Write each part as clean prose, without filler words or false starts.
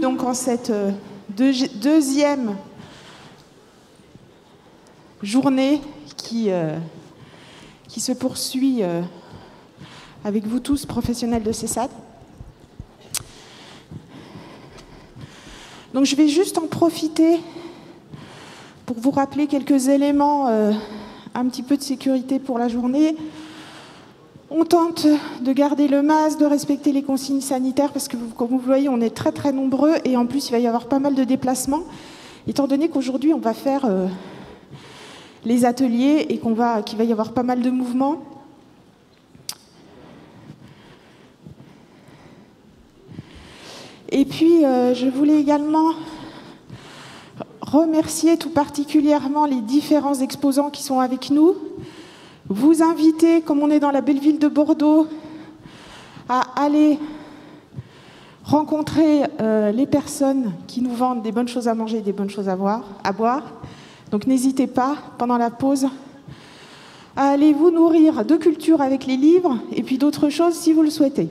donc en cette deuxième journée qui se poursuit avec vous tous, professionnels de CESAD. Donc je vais juste en profiter pour vous rappeler quelques éléments un petit peu de sécurité pour la journée. On tente de garder le masque, de respecter les consignes sanitaires parce que, comme vous voyez, on est très très nombreux et en plus il va y avoir pas mal de déplacements. Étant donné qu'aujourd'hui on va faire les ateliers et qu'il va y avoir pas mal de mouvements. Et puis je voulais également remercier tout particulièrement les différents exposants qui sont avec nous. Vous inviter, comme on est dans la belle ville de Bordeaux, à aller rencontrer les personnes qui nous vendent des bonnes choses à manger et des bonnes choses à boire. Donc n'hésitez pas, pendant la pause, à aller vous nourrir de culture avec les livres et puis d'autres choses si vous le souhaitez.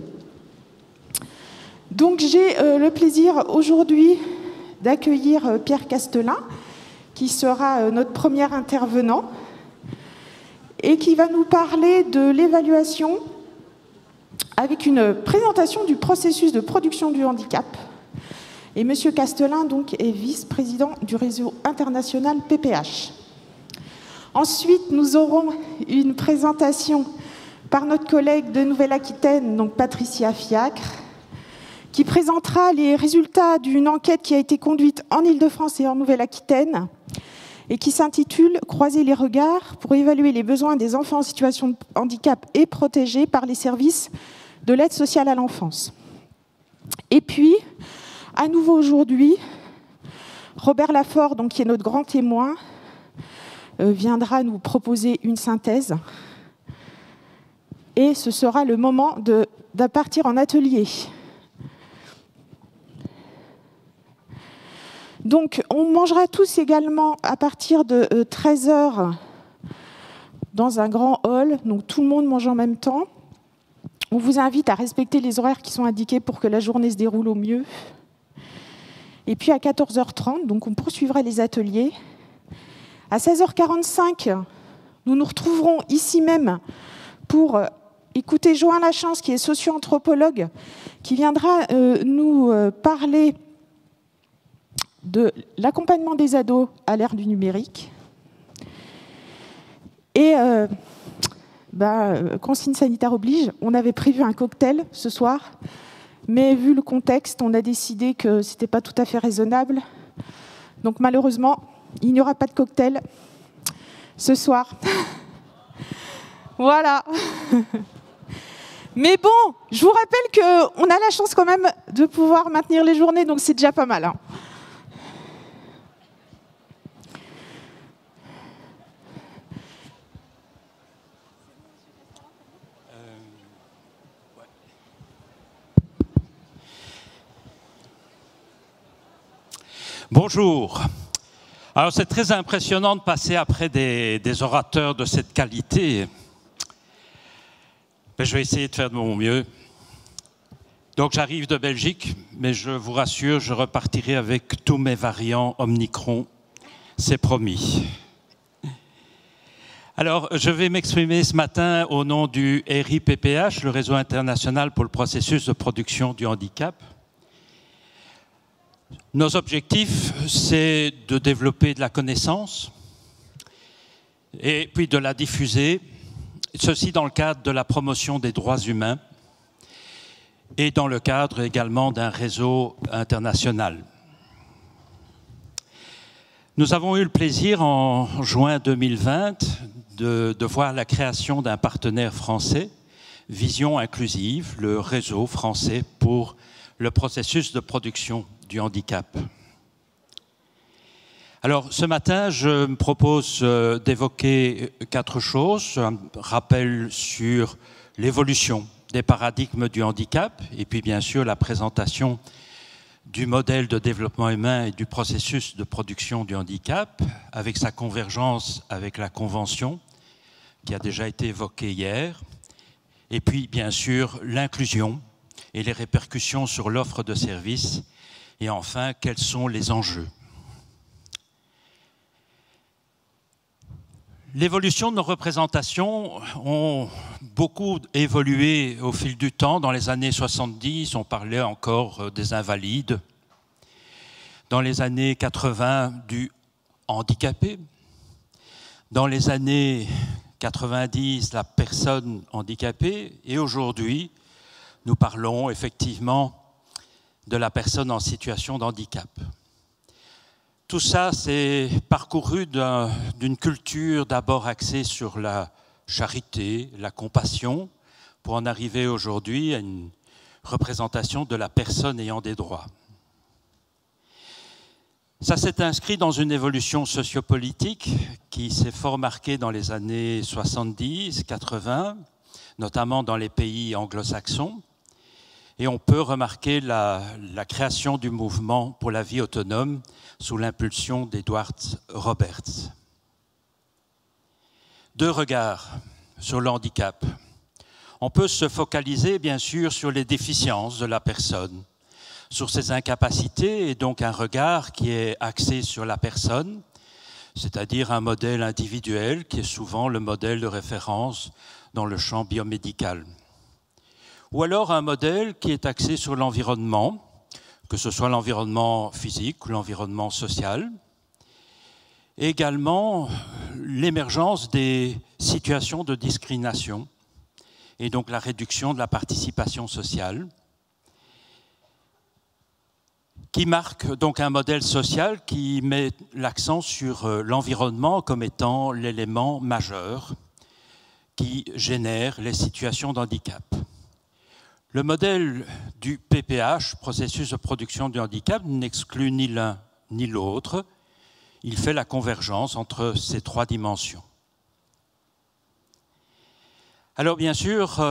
Donc j'ai le plaisir aujourd'hui d'accueillir Pierre Castelin, qui sera notre premier intervenant, et qui va nous parler de l'évaluation avec une présentation du processus de production du handicap. Et M. Castelin donc, est vice-président du réseau international PPH. Ensuite, nous aurons une présentation par notre collègue de Nouvelle-Aquitaine, donc Patricia Fiacre, qui présentera les résultats d'une enquête qui a été conduite en Île-de-France et en Nouvelle-Aquitaine, et qui s'intitule « Croiser les regards pour évaluer les besoins des enfants en situation de handicap et protégés par les services de l'aide sociale à l'enfance ». Et puis, à nouveau aujourd'hui, Robert Lafort, donc, qui est notre grand témoin, viendra nous proposer une synthèse. Et ce sera le moment de partir en atelier. Donc, on mangera tous également à partir de 13h dans un grand hall, donc tout le monde mange en même temps. On vous invite à respecter les horaires qui sont indiqués pour que la journée se déroule au mieux. Et puis à 14h30, donc on poursuivra les ateliers. À 16h45, nous nous retrouverons ici même pour écouter Johan Lachance, qui est socio-anthropologue, qui viendra nous parler de l'accompagnement des ados à l'ère du numérique. Et consigne sanitaire oblige, on avait prévu un cocktail ce soir, mais vu le contexte, on a décidé que ce n'était pas tout à fait raisonnable. Donc malheureusement, il n'y aura pas de cocktail ce soir. Voilà. Mais bon, je vous rappelle qu'on a la chance quand même de pouvoir maintenir les journées, donc c'est déjà pas mal, hein. Bonjour. Alors c'est très impressionnant de passer après des orateurs de cette qualité. Mais je vais essayer de faire de mon mieux. Donc j'arrive de Belgique, mais je vous rassure, je repartirai avec tous mes variants Omicron, c'est promis. Alors je vais m'exprimer ce matin au nom du RIPPH, le Réseau international pour le processus de production du handicap. Nos objectifs, c'est de développer de la connaissance et puis de la diffuser, ceci dans le cadre de la promotion des droits humains et dans le cadre également d'un réseau international. Nous avons eu le plaisir en juin 2020 de voir la création d'un partenaire français, Vision Inclusive, le réseau français pour le processus de production du handicap. Alors, ce matin, je me propose d'évoquer 4 choses. Un rappel sur l'évolution des paradigmes du handicap, et puis bien sûr la présentation du modèle de développement humain et du processus de production du handicap, avec sa convergence avec la Convention, qui a déjà été évoquée hier, et puis bien sûr l'inclusion et les répercussions sur l'offre de services, Et enfin, quels sont les enjeux? L'évolution de nos représentations ont beaucoup évolué au fil du temps. Dans les années 70, on parlait encore des invalides. Dans les années 80, du handicapé. Dans les années 90, la personne handicapée. Et aujourd'hui, nous parlons effectivement de la personne en situation de handicap. Tout ça, c'est parcouru d'une culture d'abord axée sur la charité, la compassion, pour en arriver aujourd'hui à une représentation de la personne ayant des droits. Ça s'est inscrit dans une évolution sociopolitique qui s'est fort marquée dans les années 70, 80, notamment dans les pays anglo-saxons. Et on peut remarquer la création du mouvement pour la vie autonome sous l'impulsion d'Edward Roberts. Deux regards sur le handicap. On peut se focaliser bien sûr sur les déficiences de la personne, sur ses incapacités, et donc un regard qui est axé sur la personne, c'est-à-dire un modèle individuel qui est souvent le modèle de référence dans le champ biomédical. Ou alors un modèle qui est axé sur l'environnement, que ce soit l'environnement physique ou l'environnement social. Et également l'émergence des situations de discrimination et donc la réduction de la participation sociale, qui marque donc un modèle social qui met l'accent sur l'environnement comme étant l'élément majeur qui génère les situations de handicap. Le modèle du PPH, processus de production du handicap, n'exclut ni l'un ni l'autre. Il fait la convergence entre ces trois dimensions. Alors bien sûr,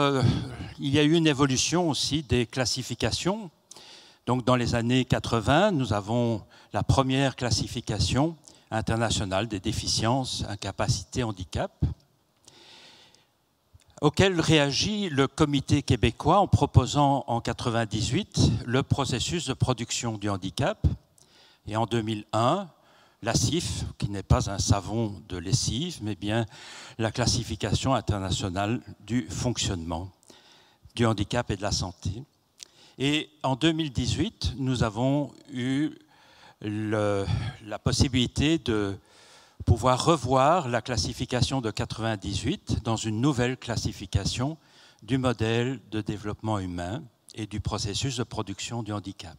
il y a eu une évolution aussi des classifications. Donc dans les années 80, nous avons la première classification internationale des déficiences, incapacités, handicap, auquel réagit le Comité québécois en proposant en 1998 le processus de production du handicap. Et en 2001, la CIF, qui n'est pas un savon de lessive, mais bien la classification internationale du fonctionnement du handicap et de la santé. Et en 2018, nous avons eu la possibilité de pouvoir revoir la classification de 1998 dans une nouvelle classification du modèle de développement humain et du processus de production du handicap.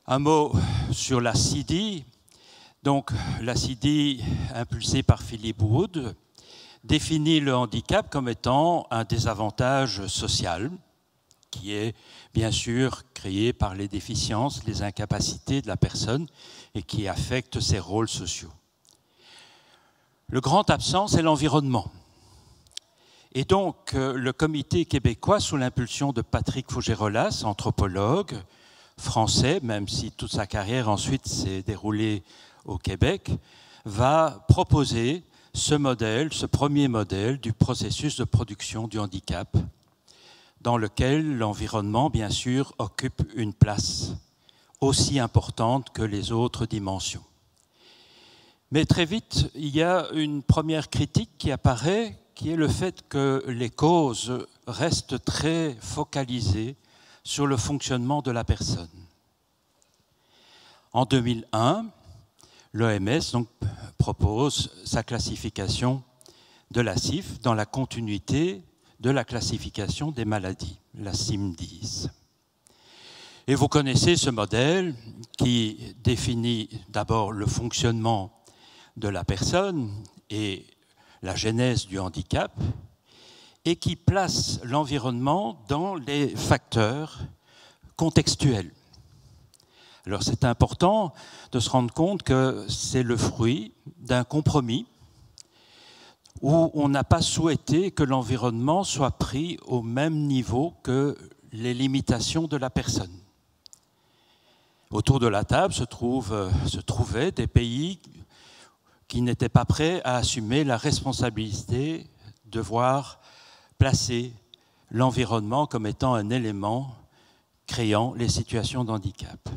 Un mot sur la CIDI. Donc, la CIDI, impulsée par Philip Wood, définit le handicap comme étant un désavantage social qui est bien sûr créé par les déficiences, les incapacités de la personne et qui affecte ses rôles sociaux. Le grand absent, c'est l'environnement. Et donc, le Comité québécois, sous l'impulsion de Patrick Fougerolas, anthropologue français, même si toute sa carrière ensuite s'est déroulée au Québec, va proposer ce modèle, ce premier modèle du processus de production du handicap, dans lequel l'environnement, bien sûr, occupe une place aussi importante que les autres dimensions. Mais très vite, il y a une première critique qui apparaît, qui est le fait que les causes restent très focalisées sur le fonctionnement de la personne. En 2001, l'OMS propose sa classification de la CIF dans la continuité de la classification des maladies, la CIM-10. Et vous connaissez ce modèle qui définit d'abord le fonctionnement de la personne et la genèse du handicap et qui place l'environnement dans les facteurs contextuels. Alors c'est important de se rendre compte que c'est le fruit d'un compromis où on n'a pas souhaité que l'environnement soit pris au même niveau que les limitations de la personne. Autour de la table se trouvaient des pays qui n'étaient pas prêts à assumer la responsabilité de voir placer l'environnement comme étant un élément créant les situations de handicap.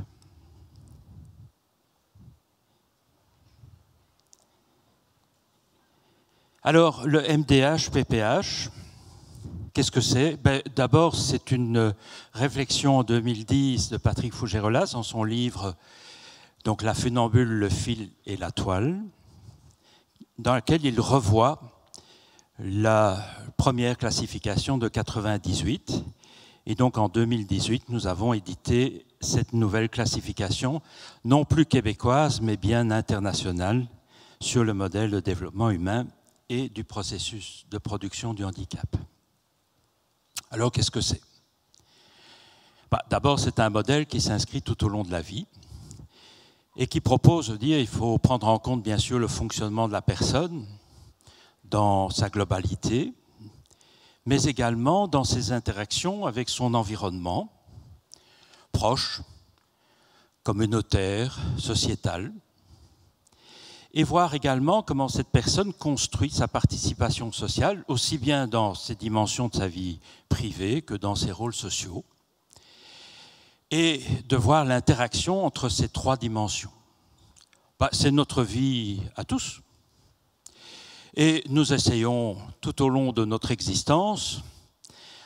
Alors, le MDH-PPH, qu'est-ce que c'est? D'abord, c'est une réflexion en 2010 de Patrick Fougerolas dans son livre donc, La funambule, le fil et la toile, dans lequel il revoit la première classification de 98. Et donc, en 2018, nous avons édité cette nouvelle classification, non plus québécoise, mais bien internationale, sur le modèle de développement humain et du processus de production du handicap. Alors, qu'est-ce que c'est? D'abord, c'est un modèle qui s'inscrit tout au long de la vie et qui propose de dire qu'il faut prendre en compte, bien sûr, le fonctionnement de la personne dans sa globalité, mais également dans ses interactions avec son environnement, proche, communautaire, sociétal, et voir également comment cette personne construit sa participation sociale, aussi bien dans ses dimensions de sa vie privée que dans ses rôles sociaux, et de voir l'interaction entre ces trois dimensions. C'est notre vie à tous. Et nous essayons tout au long de notre existence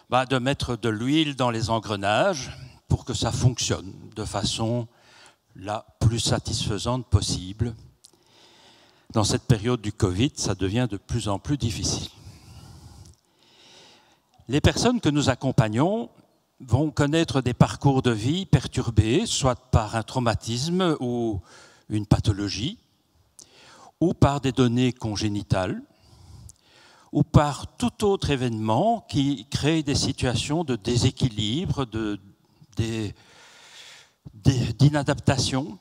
de mettre de l'huile dans les engrenages pour que ça fonctionne de façon la plus satisfaisante possible. Dans cette période du Covid, ça devient de plus en plus difficile. Les personnes que nous accompagnons vont connaître des parcours de vie perturbés, soit par un traumatisme ou une pathologie, ou par des données congénitales, ou par tout autre événement qui crée des situations de déséquilibre, d'inadaptation,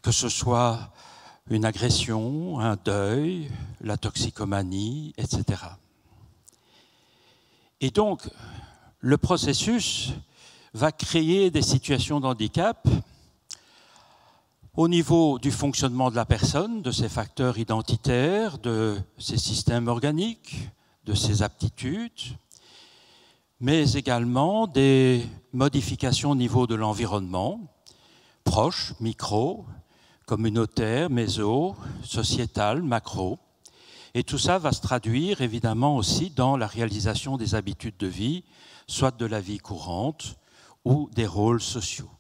que ce soit une agression, un deuil, la toxicomanie, etc. Et donc, le processus va créer des situations de handicap au niveau du fonctionnement de la personne, de ses facteurs identitaires, de ses systèmes organiques, de ses aptitudes, mais également des modifications au niveau de l'environnement, proche, micro, communautaire, méso, sociétal, macro. Et tout ça va se traduire évidemment aussi dans la réalisation des habitudes de vie, soit de la vie courante ou des rôles sociaux.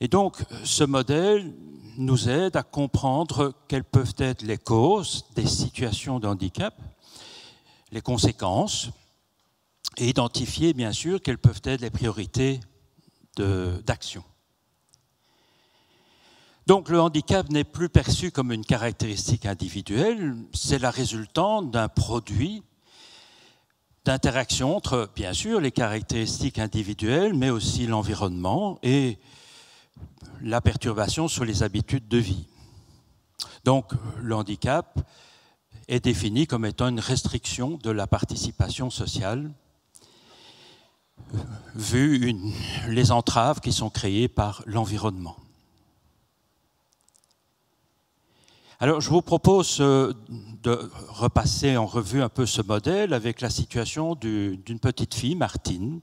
Et donc, ce modèle nous aide à comprendre quelles peuvent être les causes des situations de handicap, les conséquences, et identifier, bien sûr, quelles peuvent être les priorités d'action. Donc, le handicap n'est plus perçu comme une caractéristique individuelle, c'est la résultante d'un produit d'interaction entre, bien sûr, les caractéristiques individuelles, mais aussi l'environnement et la perturbation sur les habitudes de vie. Donc, le handicap est défini comme étant une restriction de la participation sociale, vu les entraves qui sont créées par l'environnement. Alors, je vous propose de repasser en revue un peu ce modèle avec la situation d'une petite fille, Martine.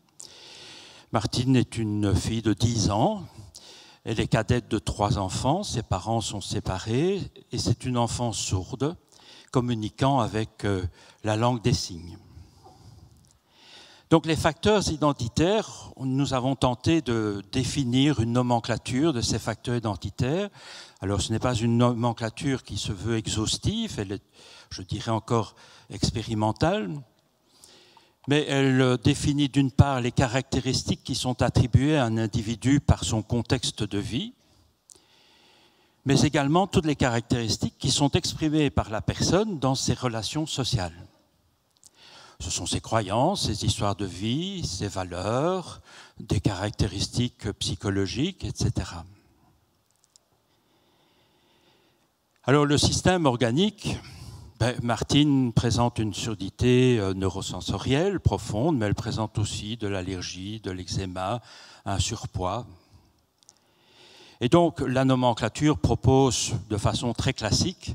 Martine est une fille de 10 ans. Elle est cadette de 3 enfants. Ses parents sont séparés et c'est une enfant sourde, communiquant avec la langue des signes. Donc, les facteurs identitaires, nous avons tenté de définir une nomenclature de ces facteurs identitaires. Alors, ce n'est pas une nomenclature qui se veut exhaustive, elle est, je dirais encore, expérimentale, mais elle définit d'une part les caractéristiques qui sont attribuées à un individu par son contexte de vie, mais également toutes les caractéristiques qui sont exprimées par la personne dans ses relations sociales. Ce sont ses croyances, ses histoires de vie, ses valeurs, des caractéristiques psychologiques, etc. Alors, le système organique, Martine présente une surdité neurosensorielle profonde, mais elle présente aussi de l'allergie, de l'eczéma, un surpoids. Et donc, la nomenclature propose de façon très classique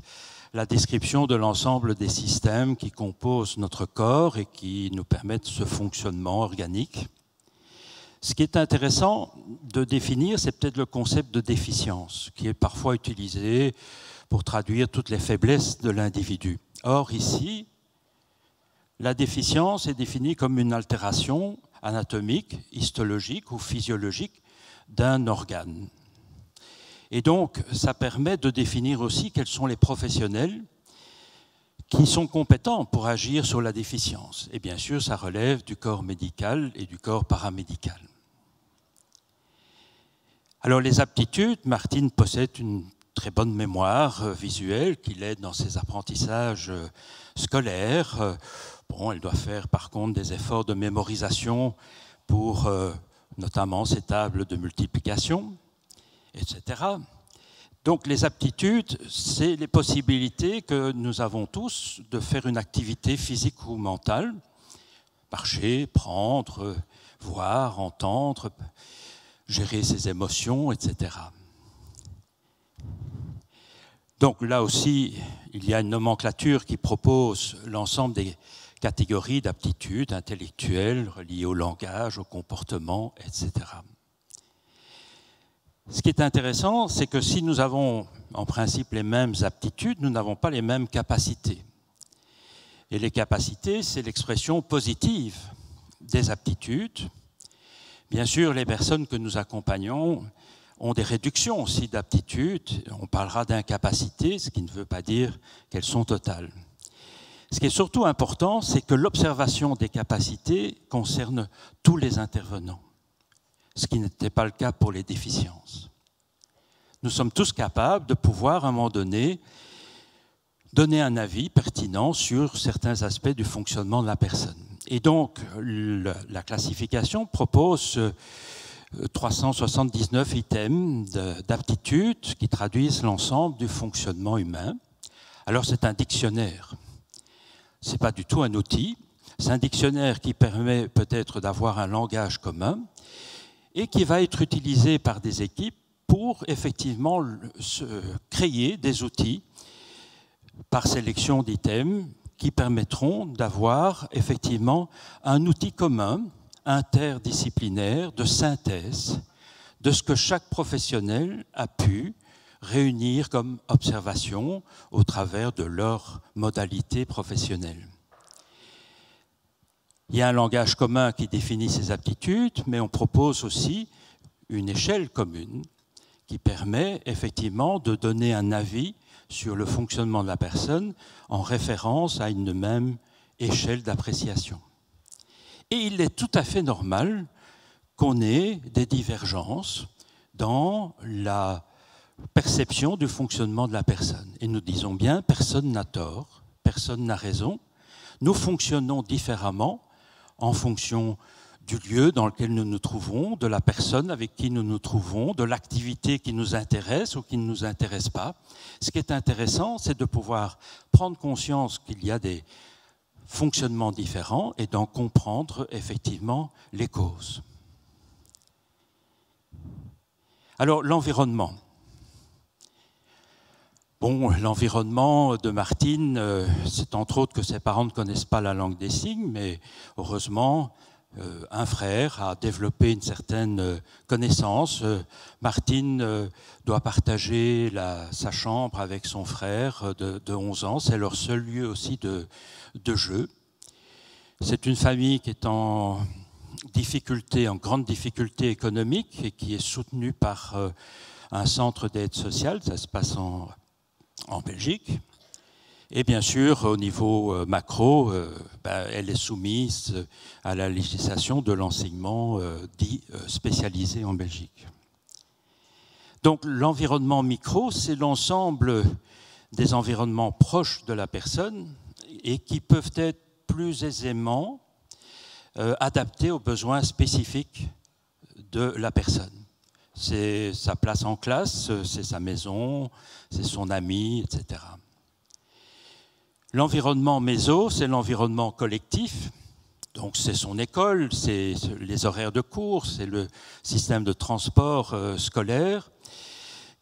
la description de l'ensemble des systèmes qui composent notre corps et qui nous permettent ce fonctionnement organique. Ce qui est intéressant de définir, c'est peut-être le concept de déficience, qui est parfois utilisé pour traduire toutes les faiblesses de l'individu. Or, ici, la déficience est définie comme une altération anatomique, histologique ou physiologique d'un organe. Et donc, ça permet de définir aussi quels sont les professionnels qui sont compétents pour agir sur la déficience. Et bien sûr, ça relève du corps médical et du corps paramédical. Alors, les aptitudes, Martine possède une très bonne mémoire visuelle qui l'aide dans ses apprentissages scolaires. Bon, elle doit faire par contre des efforts de mémorisation pour notamment ces tables de multiplication, etc. Donc les aptitudes, c'est les possibilités que nous avons tous de faire une activité physique ou mentale, marcher, prendre, voir, entendre, gérer ses émotions, etc. Donc là aussi, il y a une nomenclature qui propose l'ensemble des catégories d'aptitudes intellectuelles reliées au langage, au comportement, etc. Ce qui est intéressant, c'est que si nous avons en principe les mêmes aptitudes, nous n'avons pas les mêmes capacités. Et les capacités, c'est l'expression positive des aptitudes. Bien sûr, les personnes que nous accompagnons ont des réductions aussi d'aptitudes. On parlera d'incapacité, ce qui ne veut pas dire qu'elles sont totales. Ce qui est surtout important, c'est que l'observation des capacités concerne tous les intervenants, ce qui n'était pas le cas pour les déficiences. Nous sommes tous capables de pouvoir, à un moment donné, donner un avis pertinent sur certains aspects du fonctionnement de la personne. Et donc, la classification propose 379 items d'aptitudes qui traduisent l'ensemble du fonctionnement humain. Alors, c'est un dictionnaire. Ce n'est pas du tout un outil. C'est un dictionnaire qui permet peut-être d'avoir un langage commun et qui va être utilisé par des équipes pour effectivement créer des outils par sélection d'items qui permettront d'avoir effectivement un outil commun, interdisciplinaire, de synthèse de ce que chaque professionnel a pu réunir comme observation au travers de leur modalité professionnelle. Il y a un langage commun qui définit ces aptitudes, mais on propose aussi une échelle commune qui permet effectivement de donner un avis sur le fonctionnement de la personne en référence à une même échelle d'appréciation. Et il est tout à fait normal qu'on ait des divergences dans la perception du fonctionnement de la personne. Et nous disons bien, personne n'a tort, personne n'a raison. Nous fonctionnons différemment en fonction du lieu dans lequel nous nous trouvons, de la personne avec qui nous nous trouvons, de l'activité qui nous intéresse ou qui ne nous intéresse pas. Ce qui est intéressant, c'est de pouvoir prendre conscience qu'il y a des fonctionnements différents et d'en comprendre effectivement les causes. Alors, l'environnement. Bon, l'environnement de Martine, c'est entre autres que ses parents ne connaissent pas la langue des signes, mais heureusement, un frère a développé une certaine connaissance. Martine doit partager sa chambre avec son frère de 11 ans. C'est leur seul lieu aussi de jeu. C'est une famille qui est en grande difficulté économique et qui est soutenue par un centre d'aide sociale. Ça se passe en Belgique. Et bien sûr, au niveau macro, elle est soumise à la législation de l'enseignement dit spécialisé en Belgique. Donc l'environnement micro, c'est l'ensemble des environnements proches de la personne et qui peuvent être plus aisément adaptés aux besoins spécifiques de la personne. C'est sa place en classe, c'est sa maison, c'est son ami, etc. L'environnement méso, c'est l'environnement collectif, donc c'est son école, c'est les horaires de cours, c'est le système de transport scolaire,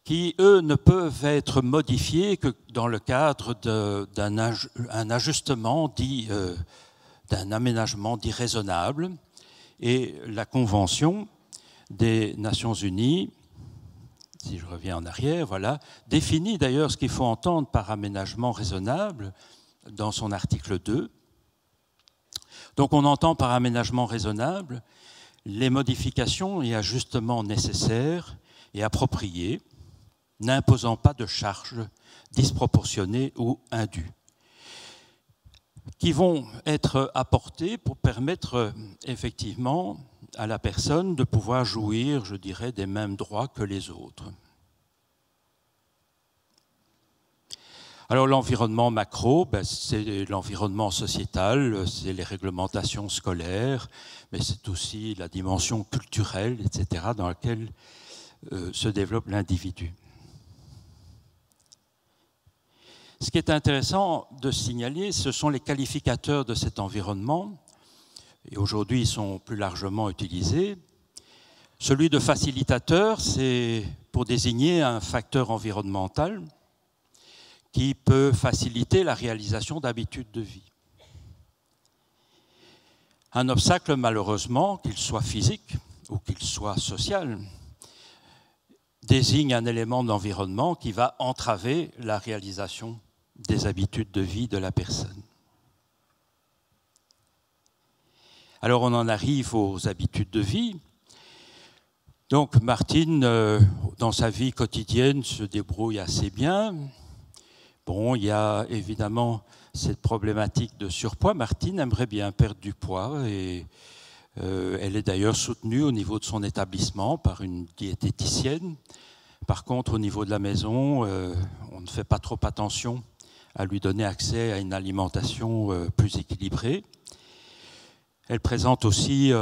qui, eux, ne peuvent être modifiés que dans le cadre d'un ajustement dit, d'un aménagement dit raisonnable. Et la Convention des Nations Unies, si je reviens en arrière, voilà, définit d'ailleurs ce qu'il faut entendre par aménagement raisonnable dans son article 2. Donc on entend par aménagement raisonnable les modifications et ajustements nécessaires et appropriés, n'imposant pas de charges disproportionnées ou indues, qui vont être apportés pour permettre effectivement à la personne de pouvoir jouir, je dirais, des mêmes droits que les autres. Alors l'environnement macro, c'est l'environnement sociétal, c'est les réglementations scolaires, mais c'est aussi la dimension culturelle, etc., dans laquelle se développe l'individu. Ce qui est intéressant de signaler, ce sont les qualificateurs de cet environnement, et aujourd'hui ils sont plus largement utilisés. Celui de facilitateur, c'est pour désigner un facteur environnemental qui peut faciliter la réalisation d'habitudes de vie. Un obstacle, malheureusement, qu'il soit physique ou qu'il soit social, désigne un élément d'environnement qui va entraver la réalisation des habitudes de vie de la personne. Alors on en arrive aux habitudes de vie. Donc Martine, dans sa vie quotidienne, se débrouille assez bien. Bon, il y a évidemment cette problématique de surpoids. Martine aimerait bien perdre du poids et elle est d'ailleurs soutenue au niveau de son établissement par une diététicienne. Par contre, au niveau de la maison, on ne fait pas trop attention à lui donner accès à une alimentation plus équilibrée. Elle présente aussi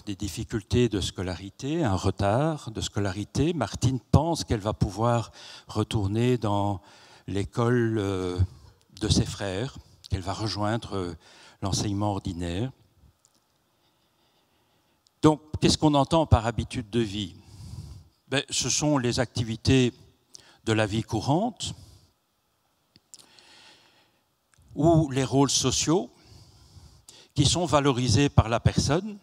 des difficultés de scolarité, un retard de scolarité. Martine pense qu'elle va pouvoir retourner dans l'école de ses frères, qu'elle va rejoindre l'enseignement ordinaire. Donc, qu'est-ce qu'on entend par habitude de vie? Ce sont les activités de la vie courante ou les rôles sociaux qui sont valorisés par la personne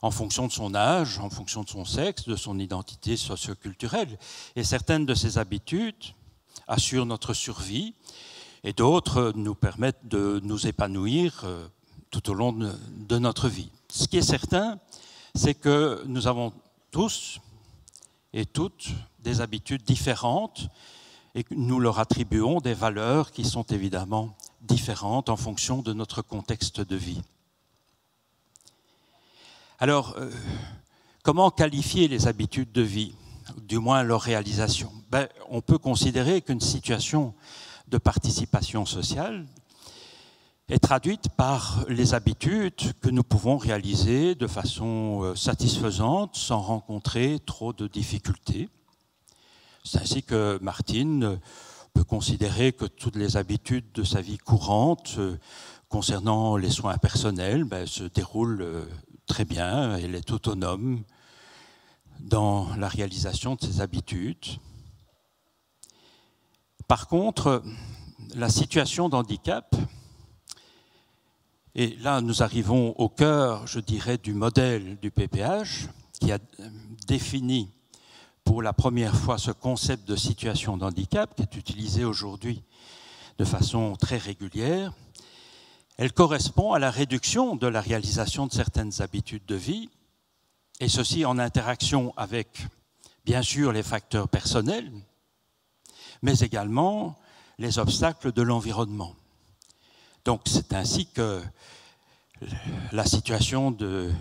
en fonction de son âge, en fonction de son sexe, de son identité socioculturelle. Et certaines de ces habitudes assurent notre survie et d'autres nous permettent de nous épanouir tout au long de notre vie. Ce qui est certain, c'est que nous avons tous et toutes des habitudes différentes et que nous leur attribuons des valeurs qui sont évidemment différentes en fonction de notre contexte de vie. Alors, comment qualifier les habitudes de vie, du moins leur réalisation? On peut considérer qu'une situation de participation sociale est traduite par les habitudes que nous pouvons réaliser de façon satisfaisante sans rencontrer trop de difficultés. C'est ainsi que Martine peut considérer que toutes les habitudes de sa vie courante concernant les soins personnels se déroulent très bien. Elle est autonome dans la réalisation de ses habitudes. Par contre, la situation d'handicap, et là nous arrivons au cœur, je dirais, du modèle du PPH, qui a défini pour la première fois ce concept de situation d'handicap, qui est utilisé aujourd'hui de façon très régulière. Elle correspond à la réduction de la réalisation de certaines habitudes de vie, et ceci en interaction avec, bien sûr, les facteurs personnels, mais également les obstacles de l'environnement. Donc c'est ainsi que la situation de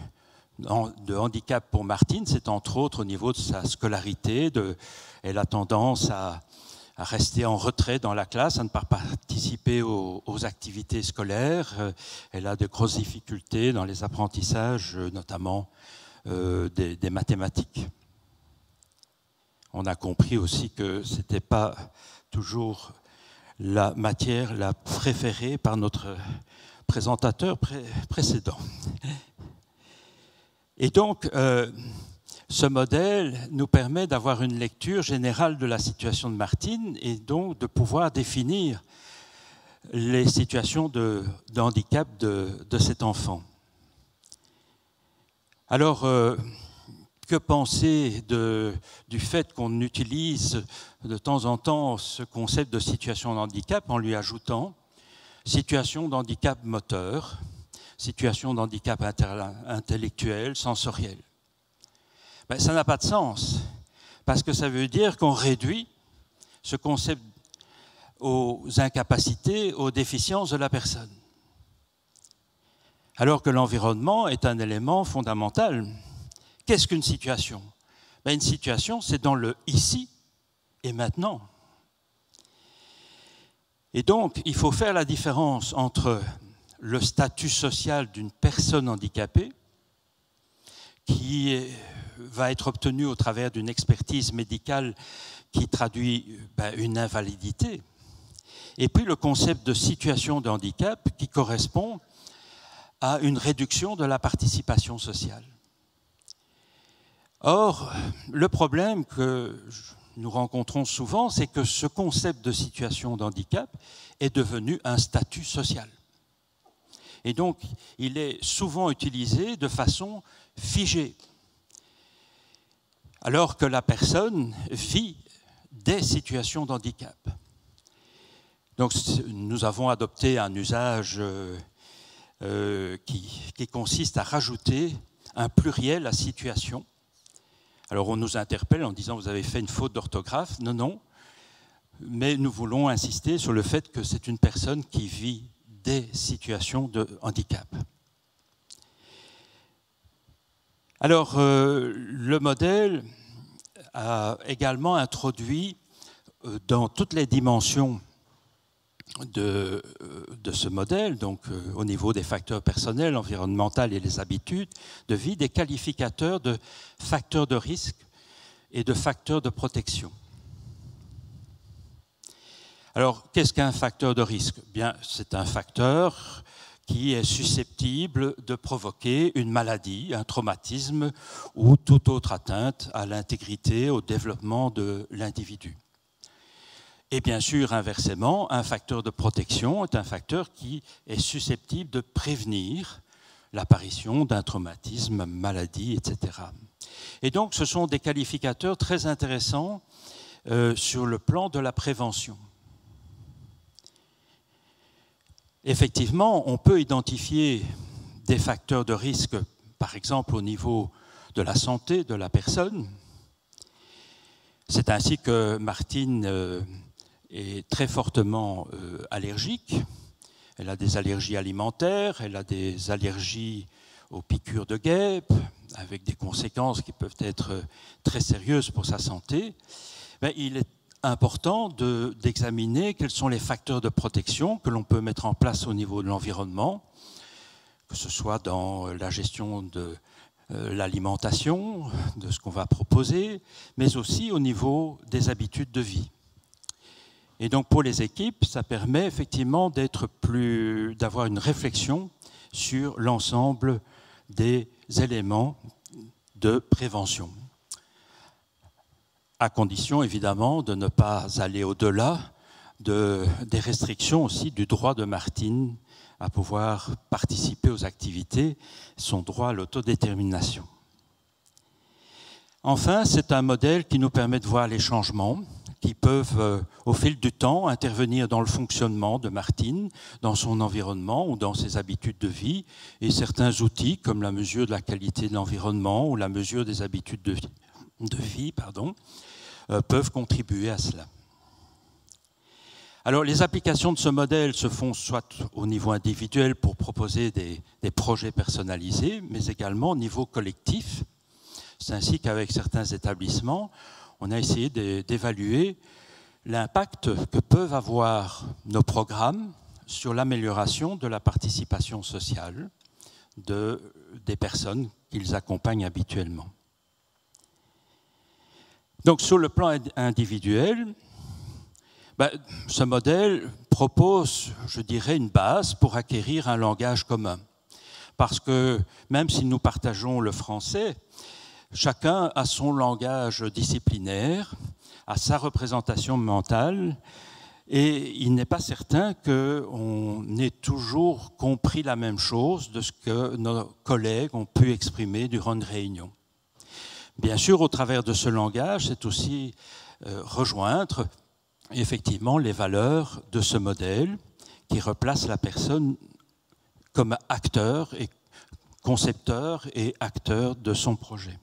handicap pour Martine, c'est entre autres au niveau de sa scolarité. Elle a tendance à rester en retrait dans la classe, à ne pas participer aux activités scolaires. Elle a de grosses difficultés dans les apprentissages, notamment des mathématiques. On a compris aussi que ce n'était pas toujours la matière la préférée par notre présentateur précédent. Et donc, ce modèle nous permet d'avoir une lecture générale de la situation de Martine et donc de pouvoir définir les situations de handicap de cet enfant. Alors, que penser du fait qu'on utilise de temps en temps ce concept de situation de handicap en lui ajoutant situation de handicap moteur, situation de handicap intellectuel, sensoriel? Ben, ça n'a pas de sens, parce que ça veut dire qu'on réduit ce concept aux incapacités, aux déficiences de la personne. Alors que l'environnement est un élément fondamental. Qu'est-ce qu'une situation? Ben, une situation, c'est dans le ici et maintenant. Et donc, il faut faire la différence entre le statut social d'une personne handicapée, qui va être obtenu au travers d'une expertise médicale qui traduit une invalidité, et puis le concept de situation de handicap qui correspond à une réduction de la participation sociale. Or, le problème que nous rencontrons souvent, c'est que ce concept de situation de handicap est devenu un statut social. Et donc, il est souvent utilisé de façon figée, alors que la personne vit des situations de handicap. Donc, nous avons adopté un usage qui consiste à rajouter un pluriel à situation. Alors, on nous interpelle en disant « vous avez fait une faute d'orthographe ». Non, non, mais nous voulons insister sur le fait que c'est une personne qui vit des situations de handicap. Alors, le modèle a également introduit dans toutes les dimensions de ce modèle, donc au niveau des facteurs personnels, environnementaux et les habitudes de vie, des qualificateurs de facteurs de risque et de facteurs de protection. Alors, qu'est-ce qu'un facteur de risque? Bien, c'est un facteur qui est susceptible de provoquer une maladie, un traumatisme ou toute autre atteinte à l'intégrité, au développement de l'individu. Et bien sûr, inversement, un facteur de protection est un facteur qui est susceptible de prévenir l'apparition d'un traumatisme, maladie, etc. Et donc, ce sont des qualificateurs très intéressants sur le plan de la prévention. Effectivement, on peut identifier des facteurs de risque, par exemple au niveau de la santé de la personne. C'est ainsi que Martine est très fortement allergique. Elle a des allergies alimentaires, elle a des allergies aux piqûres de guêpes, avec des conséquences qui peuvent être très sérieuses pour sa santé. Mais il est important d'examiner quels sont les facteurs de protection que l'on peut mettre en place au niveau de l'environnement, que ce soit dans la gestion de l'alimentation, de ce qu'on va proposer, mais aussi au niveau des habitudes de vie. Et donc pour les équipes, ça permet effectivement d'avoir une réflexion sur l'ensemble des éléments de prévention, à condition évidemment de ne pas aller au-delà des restrictions aussi du droit de Martine à pouvoir participer aux activités, son droit à l'autodétermination. Enfin, c'est un modèle qui nous permet de voir les changements qui peuvent, au fil du temps, intervenir dans le fonctionnement de Martine, dans son environnement ou dans ses habitudes de vie, et certains outils, comme la mesure de la qualité de l'environnement ou la mesure des habitudes de vie, peuvent contribuer à cela. Alors, les applications de ce modèle se font soit au niveau individuel pour proposer des projets personnalisés, mais également au niveau collectif. C'est ainsi qu'avec certains établissements, on a essayé d'évaluer l'impact que peuvent avoir nos programmes sur l'amélioration de la participation sociale des personnes qu'ils accompagnent habituellement. Donc, sur le plan individuel, ce modèle propose, je dirais, une base pour acquérir un langage commun. Parce que même si nous partageons le français, chacun a son langage disciplinaire, a sa représentation mentale Et il n'est pas certain qu'on ait toujours compris la même chose de ce que nos collègues ont pu exprimer durant une réunion. Bien sûr, au travers de ce langage, c'est aussi rejoindre effectivement les valeurs de ce modèle qui replace la personne comme acteur et concepteur et acteur de son projet.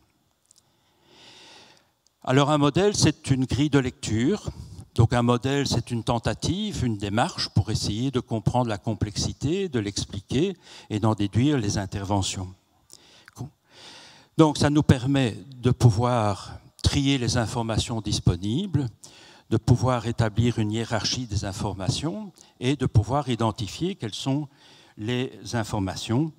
Alors un modèle, c'est une grille de lecture. Donc un modèle, c'est une tentative, une démarche pour essayer de comprendre la complexité, de l'expliquer et d'en déduire les interventions. Donc ça nous permet de pouvoir trier les informations disponibles, de pouvoir établir une hiérarchie des informations et de pouvoir identifier quelles sont les informations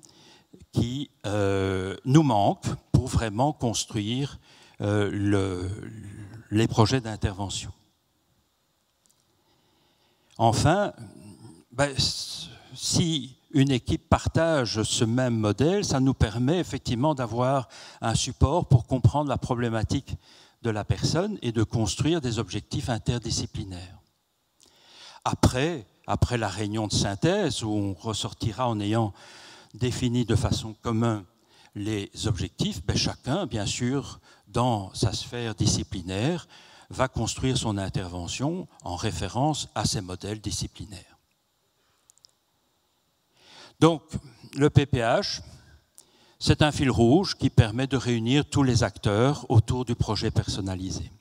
qui nous manquent pour vraiment construire les projets d'intervention. Enfin, si une équipe partage ce même modèle, ça nous permet effectivement d'avoir un support pour comprendre la problématique de la personne et de construire des objectifs interdisciplinaires. Après la réunion de synthèse, où on ressortira en ayant défini de façon commune les objectifs, chacun, bien sûr, dans sa sphère disciplinaire, va construire son intervention en référence à ces modèles disciplinaires. Donc, le PPH, c'est un fil rouge qui permet de réunir tous les acteurs autour du projet personnalisé.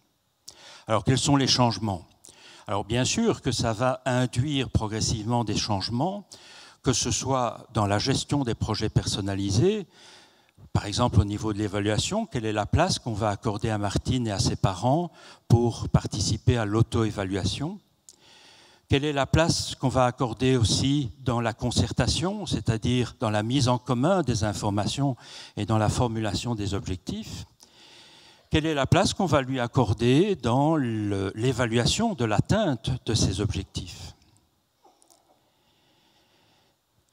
Alors, quels sont les changements? Alors, bien sûr que ça va induire progressivement des changements, que ce soit dans la gestion des projets personnalisés. Par exemple, au niveau de l'évaluation, quelle est la place qu'on va accorder à Martine et à ses parents pour participer à l'auto-évaluation? Quelle est la place qu'on va accorder aussi dans la concertation, c'est-à-dire dans la mise en commun des informations et dans la formulation des objectifs? Quelle est la place qu'on va lui accorder dans l'évaluation de l'atteinte de ces objectifs?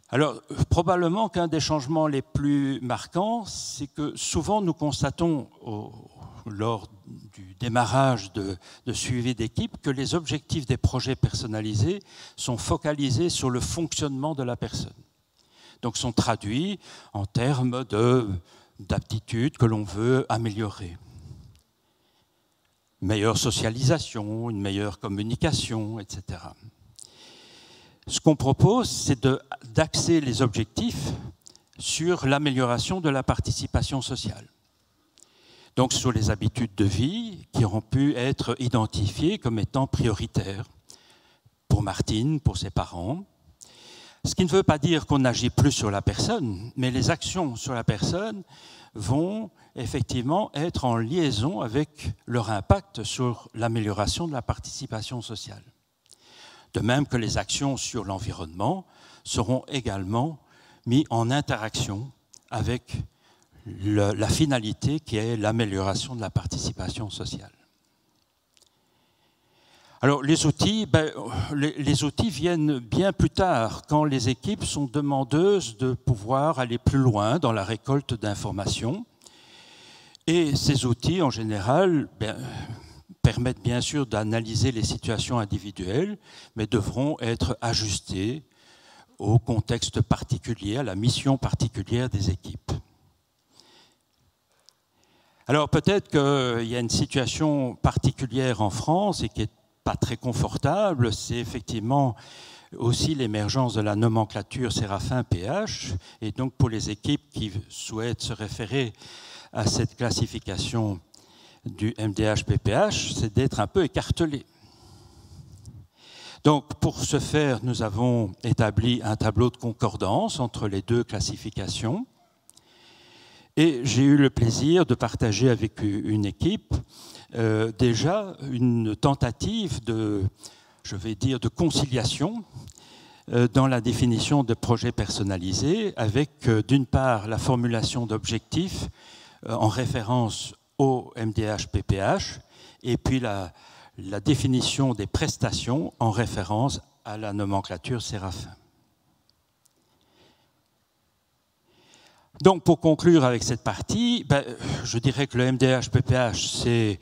Alors, probablement qu'un des changements les plus marquants, c'est que souvent nous constatons lors du démarrage de suivi d'équipe que les objectifs des projets personnalisés sont focalisés sur le fonctionnement de la personne. Donc, sont traduits en termes d'aptitudes que l'on veut améliorer. Une meilleure socialisation, une meilleure communication, etc. Ce qu'on propose, c'est d'axer les objectifs sur l'amélioration de la participation sociale. Donc sur les habitudes de vie qui auront pu être identifiées comme étant prioritaires pour Martine, pour ses parents. Ce qui ne veut pas dire qu'on n'agit plus sur la personne, mais les actions sur la personne vont effectivement être en liaison avec leur impact sur l'amélioration de la participation sociale. De même que les actions sur l'environnement seront également mises en interaction avec la finalité qui est l'amélioration de la participation sociale. Alors les outils, les outils viennent bien plus tard, quand les équipes sont demandeuses de pouvoir aller plus loin dans la récolte d'informations. Et ces outils, en général, permettent bien sûr d'analyser les situations individuelles, mais devront être ajustés au contexte particulier, à la mission particulière des équipes. Alors peut-être qu'il y a une situation particulière en France et qui n'est pas très confortable, c'est effectivement aussi l'émergence de la nomenclature Séraphin PH, et donc pour les équipes qui souhaitent se référer à cette classification du MDH-PPH, c'est d'être un peu écartelé. Donc, pour ce faire, nous avons établi un tableau de concordance entre les deux classifications. Et j'ai eu le plaisir de partager avec une équipe déjà une tentative de, je vais dire, de conciliation dans la définition de projets personnalisés, avec d'une part la formulation d'objectifs en référence au MDH-PPH, et puis la définition des prestations en référence à la nomenclature Séraphin. Donc, pour conclure avec cette partie, je dirais que le MDH-PPH, c'est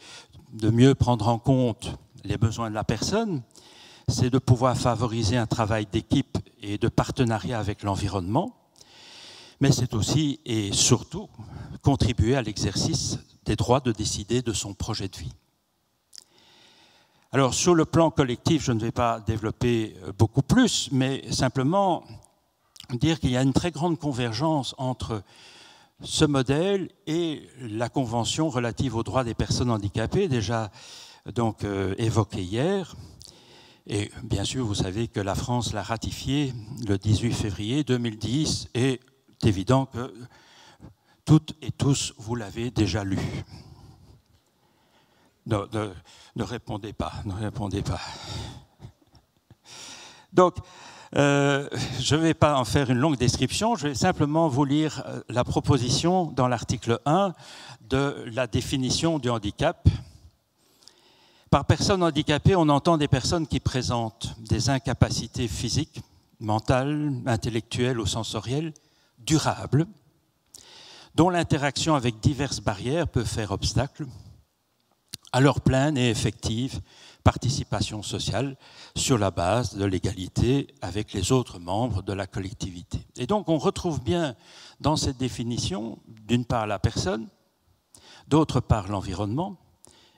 de mieux prendre en compte les besoins de la personne, c'est de pouvoir favoriser un travail d'équipe et de partenariat avec l'environnement, mais c'est aussi et surtout contribuer à l'exercice des droits de décider de son projet de vie. Alors, sur le plan collectif, je ne vais pas développer beaucoup plus, mais simplement dire qu'il y a une très grande convergence entre ce modèle et la Convention relative aux droits des personnes handicapées, déjà donc évoquée hier. Et bien sûr, vous savez que la France l'a ratifié le 18 février 2010, et c'est évident que toutes et tous, vous l'avez déjà lu. Ne répondez pas, ne répondez pas. Donc, je ne vais pas en faire une longue description, je vais simplement vous lire la proposition dans l'article 1 de la définition du handicap. Par personne handicapée, on entend des personnes qui présentent des incapacités physiques, mentales, intellectuelles ou sensorielles, durables, dont l'interaction avec diverses barrières peut faire obstacle à leur pleine et effective participation sociale sur la base de l'égalité avec les autres membres de la collectivité. Et donc on retrouve bien dans cette définition, d'une part la personne, d'autre part l'environnement,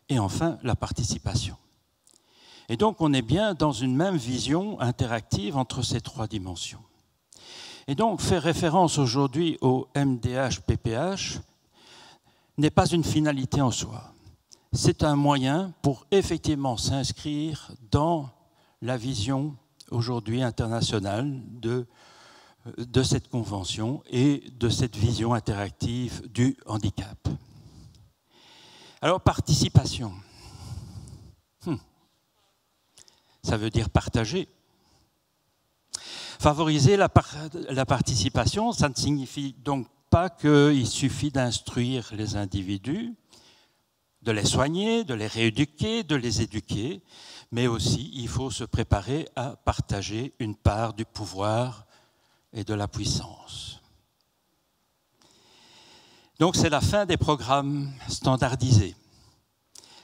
et enfin la participation. Et donc on est bien dans une même vision interactive entre ces trois dimensions. Et donc faire référence aujourd'hui au MDH-PPH n'est pas une finalité en soi. C'est un moyen pour effectivement s'inscrire dans la vision aujourd'hui internationale de cette convention et de cette vision interactive du handicap. Alors, participation. Ça veut dire partager. Favoriser la participation, ça ne signifie donc pas qu'il suffit d'instruire les individus, de les soigner, de les rééduquer, de les éduquer, mais aussi il faut se préparer à partager une part du pouvoir et de la puissance. Donc c'est la fin des programmes standardisés.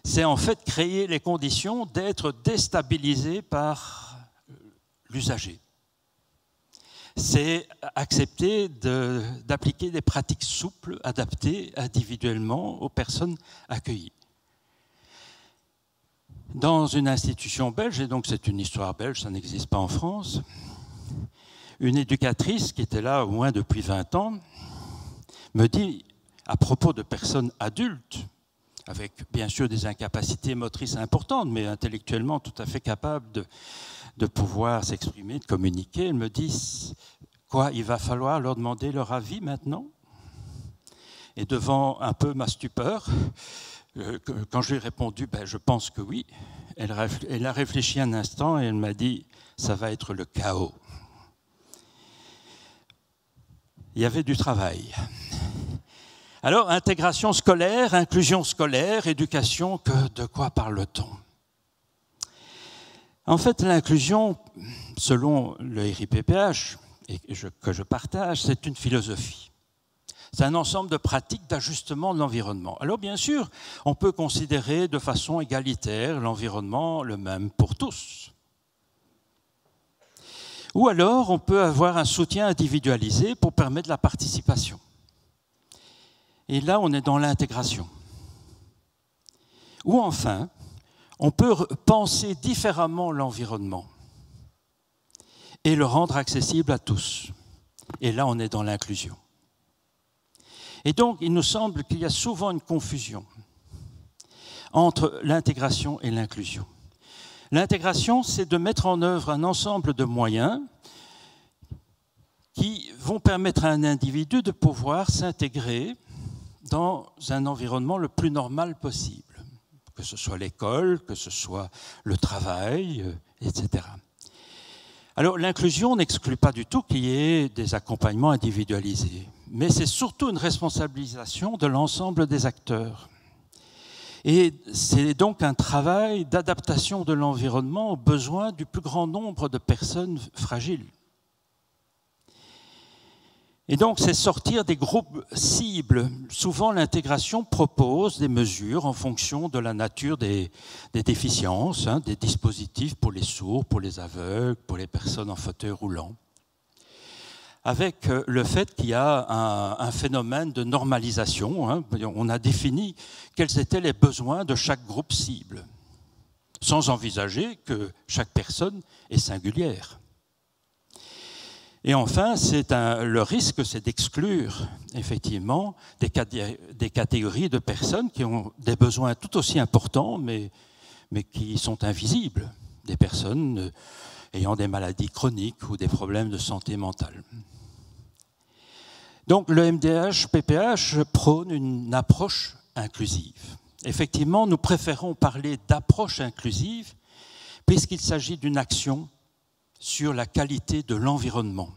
C'est en fait créer les conditions d'être déstabilisé par l'usager. C'est accepter d'appliquer des pratiques souples, adaptées individuellement aux personnes accueillies. Dans une institution belge, et donc c'est une histoire belge, ça n'existe pas en France, une éducatrice qui était là au moins depuis 20 ans me dit, à propos de personnes adultes, avec bien sûr des incapacités motrices importantes, mais intellectuellement tout à fait capables de pouvoir s'exprimer, de communiquer, elle me dit, quoi, il va falloir leur demander leur avis maintenant? Et devant un peu ma stupeur, quand je lui ai répondu, ben, je pense que oui, elle a réfléchi un instant et elle m'a dit, ça va être le chaos. Il y avait du travail. Alors, intégration scolaire, inclusion scolaire, éducation, de quoi parle-t-on? En fait, l'inclusion, selon le RIPPH, que je partage, c'est une philosophie. C'est un ensemble de pratiques d'ajustement de l'environnement. Alors, bien sûr, on peut considérer de façon égalitaire l'environnement le même pour tous. Ou alors, on peut avoir un soutien individualisé pour permettre la participation. Et là, on est dans l'intégration. Ou enfin, on peut penser différemment l'environnement et le rendre accessible à tous. Et là, on est dans l'inclusion. Et donc, il nous semble qu'il y a souvent une confusion entre l'intégration et l'inclusion. L'intégration, c'est de mettre en œuvre un ensemble de moyens qui vont permettre à un individu de pouvoir s'intégrer dans un environnement le plus normal possible, que ce soit l'école, que ce soit le travail, etc. Alors l'inclusion n'exclut pas du tout qu'il y ait des accompagnements individualisés, mais c'est surtout une responsabilisation de l'ensemble des acteurs. Et c'est donc un travail d'adaptation de l'environnement aux besoins du plus grand nombre de personnes fragiles. Et donc, c'est sortir des groupes cibles. Souvent, l'intégration propose des mesures en fonction de la nature des déficiences, des dispositifs pour les sourds, pour les aveugles, pour les personnes en fauteuil roulant, avec le fait qu'il y a un phénomène de normalisation. On a défini quels étaient les besoins de chaque groupe cible, sans envisager que chaque personne est singulière. Et enfin, le risque, c'est d'exclure effectivement des catégories de personnes qui ont des besoins tout aussi importants, mais qui sont invisibles, des personnes ayant des maladies chroniques ou des problèmes de santé mentale. Donc le MDH-PPH prône une approche inclusive. Effectivement, nous préférons parler d'approche inclusive puisqu'il s'agit d'une action sur la qualité de l'environnement,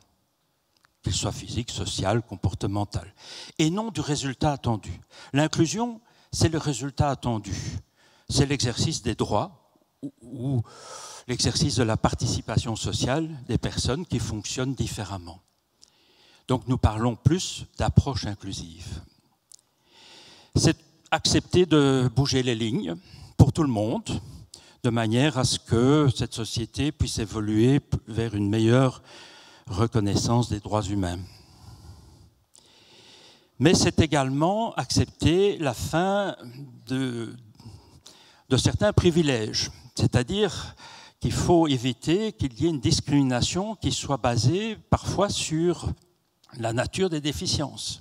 qu'il soit physique, social, comportemental, et non du résultat attendu. L'inclusion, c'est le résultat attendu. C'est l'exercice des droits ou l'exercice de la participation sociale des personnes qui fonctionnent différemment. Donc nous parlons plus d'approche inclusive. C'est accepter de bouger les lignes pour tout le monde, de manière à ce que cette société puisse évoluer vers une meilleure reconnaissance des droits humains. Mais c'est également accepter la fin de certains privilèges, c'est-à-dire qu'il faut éviter qu'il y ait une discrimination qui soit basée parfois sur la nature des déficiences.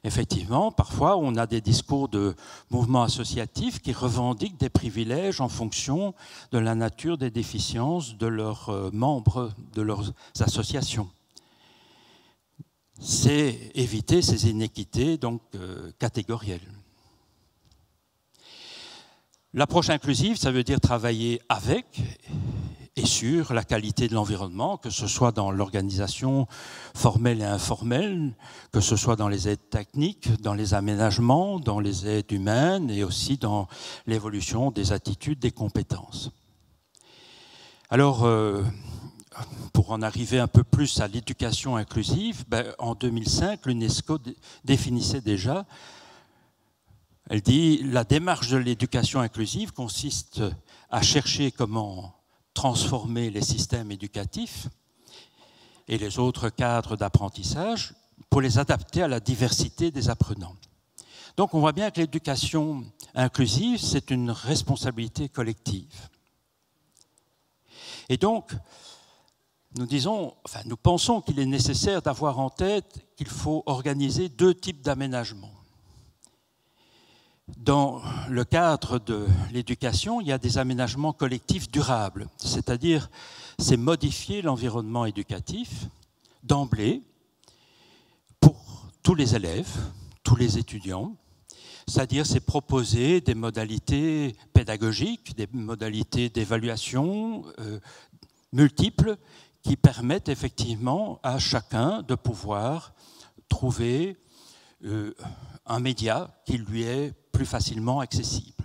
Effectivement, parfois, on a des discours de mouvements associatifs qui revendiquent des privilèges en fonction de la nature des déficiences de leurs membres, de leurs associations. C'est éviter ces inéquités donc, catégorielles. L'approche inclusive, ça veut dire travailler avec et sur la qualité de l'environnement, que ce soit dans l'organisation formelle et informelle, que ce soit dans les aides techniques, dans les aménagements, dans les aides humaines et aussi dans l'évolution des attitudes, des compétences. Alors, pour en arriver un peu plus à l'éducation inclusive, en 2005, l'UNESCO définissait déjà, elle dit, la démarche de l'éducation inclusive consiste à chercher comment transformer les systèmes éducatifs et les autres cadres d'apprentissage pour les adapter à la diversité des apprenants. Donc on voit bien que l'éducation inclusive, c'est une responsabilité collective. Et donc, nous pensons qu'il est nécessaire d'avoir en tête qu'il faut organiser deux types d'aménagements. Dans le cadre de l'éducation, il y a des aménagements collectifs durables, c'est-à-dire c'est modifier l'environnement éducatif d'emblée pour tous les élèves, tous les étudiants, c'est-à-dire c'est proposer des modalités pédagogiques, des modalités d'évaluation multiples qui permettent effectivement à chacun de pouvoir trouver un média qui lui est plus facilement accessible.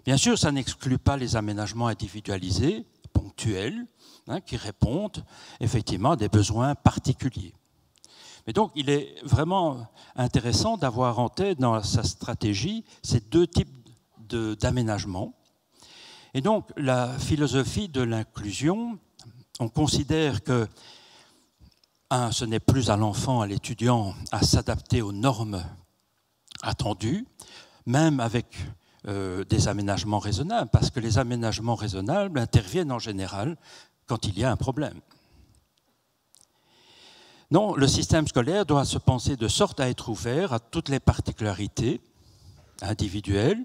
Bien sûr, ça n'exclut pas les aménagements individualisés, ponctuels, qui répondent effectivement à des besoins particuliers. Mais donc, il est vraiment intéressant d'avoir en tête dans sa stratégie ces deux types d'aménagements. Et donc, la philosophie de l'inclusion, on considère que ce n'est plus à l'enfant, à l'étudiant, à s'adapter aux normes attendues, même avec des aménagements raisonnables, parce que les aménagements raisonnables interviennent en général quand il y a un problème. Non, le système scolaire doit se penser de sorte à être ouvert à toutes les particularités individuelles,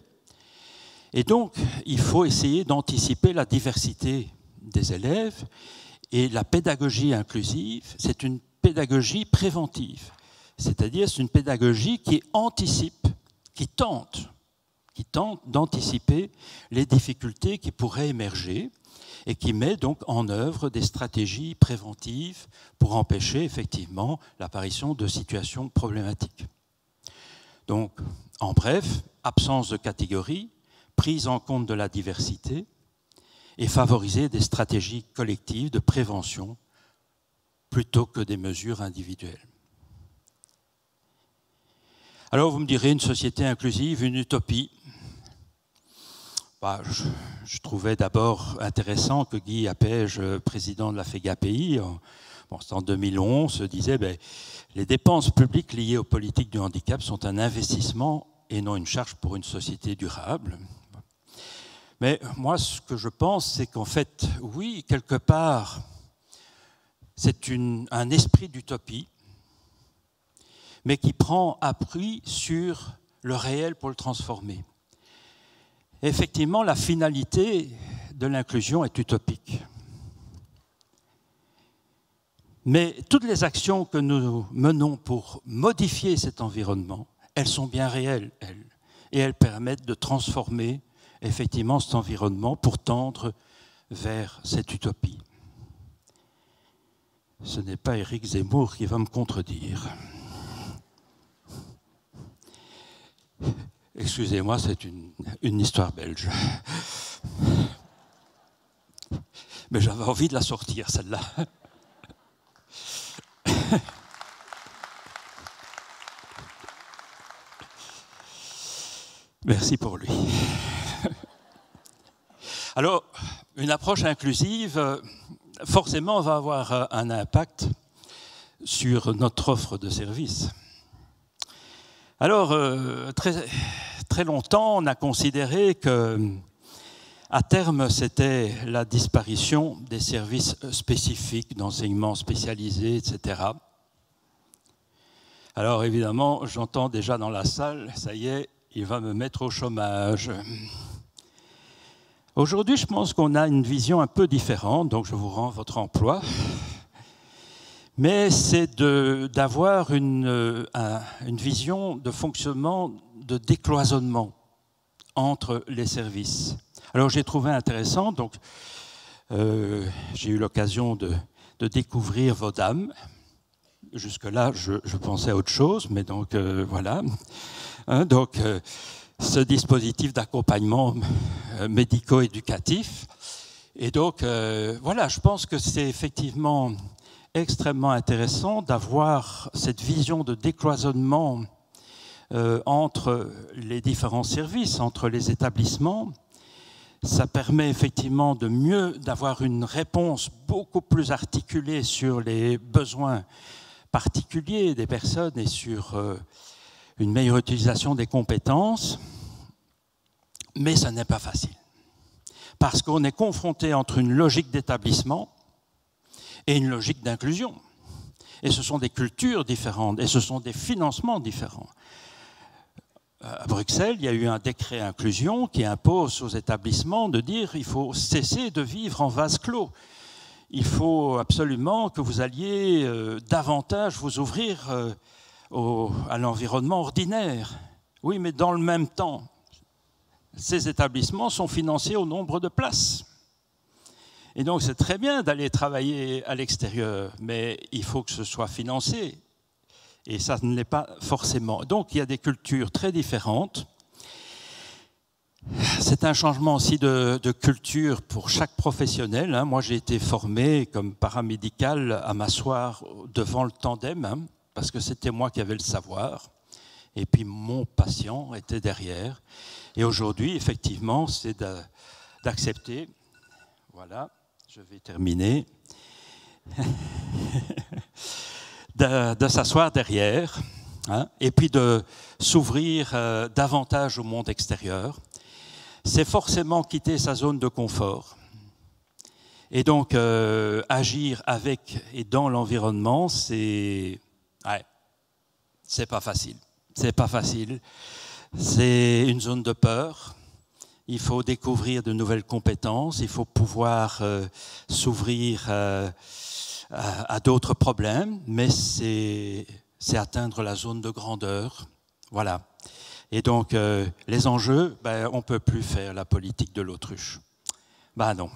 et donc il faut essayer d'anticiper la diversité des élèves, et la pédagogie inclusive, c'est une pédagogie préventive, c'est-à-dire c'est une pédagogie qui anticipe, qui tente d'anticiper les difficultés qui pourraient émerger et qui met donc en œuvre des stratégies préventives pour empêcher effectivement l'apparition de situations problématiques. Donc, en bref, absence de catégorie, prise en compte de la diversité et favoriser des stratégies collectives de prévention plutôt que des mesures individuelles. Alors vous me direz, une société inclusive, une utopie. Je trouvais d'abord intéressant que Guy Apège, président de la FEGAPI, c'était en 2011, se disait les dépenses publiques liées aux politiques du handicap sont un investissement et non une charge pour une société durable. Mais moi, ce que je pense, c'est qu'en fait, oui, quelque part, c'est un esprit d'utopie, mais qui prend appui sur le réel pour le transformer. Et effectivement, la finalité de l'inclusion est utopique. Mais toutes les actions que nous menons pour modifier cet environnement, elles sont bien réelles, elles. Et elles permettent de transformer effectivement cet environnement pour tendre vers cette utopie. Ce n'est pas Éric Zemmour qui va me contredire. Excusez-moi, c'est une histoire belge. Mais j'avais envie de la sortir, celle-là. Merci pour lui. Alors, une approche inclusive, forcément, va avoir un impact sur notre offre de services. Alors, très longtemps, on a considéré que, à terme, c'était la disparition des services spécifiques, d'enseignement spécialisé, etc. Alors, évidemment, j'entends déjà dans la salle, ça y est, il va me mettre au chômage. Aujourd'hui, je pense qu'on a une vision un peu différente, donc je vous rends votre emploi. Mais c'est d'avoir une vision de fonctionnement, de décloisonnement entre les services. Alors j'ai trouvé intéressant, donc j'ai eu l'occasion de découvrir vos dames. Jusque-là, je pensais à autre chose, mais donc voilà. Ce dispositif d'accompagnement médico-éducatif. Et donc, voilà, je pense que c'est effectivement extrêmement intéressant d'avoir cette vision de décloisonnement entre les différents services, entre les établissements. Ça permet effectivement d'avoir une réponse beaucoup plus articulée sur les besoins particuliers des personnes et sur une meilleure utilisation des compétences, mais ça n'est pas facile. Parce qu'on est confronté entre une logique d'établissement et une logique d'inclusion. Et ce sont des cultures différentes, et ce sont des financements différents. À Bruxelles, il y a eu un décret inclusion qui impose aux établissements de dire qu'il faut cesser de vivre en vase clos. Il faut absolument que vous alliez davantage vous ouvrir à l'environnement ordinaire. Oui, mais dans le même temps, ces établissements sont financés au nombre de places. Et donc, c'est très bien d'aller travailler à l'extérieur, mais il faut que ce soit financé. Et ça ne l'est pas forcément. Donc, il y a des cultures très différentes. C'est un changement aussi de culture pour chaque professionnel. Moi, j'ai été formé comme paramédical à m'asseoir devant le tandem, parce que c'était moi qui avais le savoir. Et puis, mon patient était derrière. Et aujourd'hui, effectivement, c'est d'accepter. Voilà, je vais terminer. de s'asseoir derrière, et puis de s'ouvrir davantage au monde extérieur. C'est forcément quitter sa zone de confort. Et donc, agir avec et dans l'environnement, c'est pas facile. C'est pas facile. C'est une zone de peur. Il faut découvrir de nouvelles compétences. Il faut pouvoir s'ouvrir à d'autres problèmes, mais c'est atteindre la zone de grandeur. Voilà. Et donc, les enjeux, on ne peut plus faire la politique de l'autruche. Non.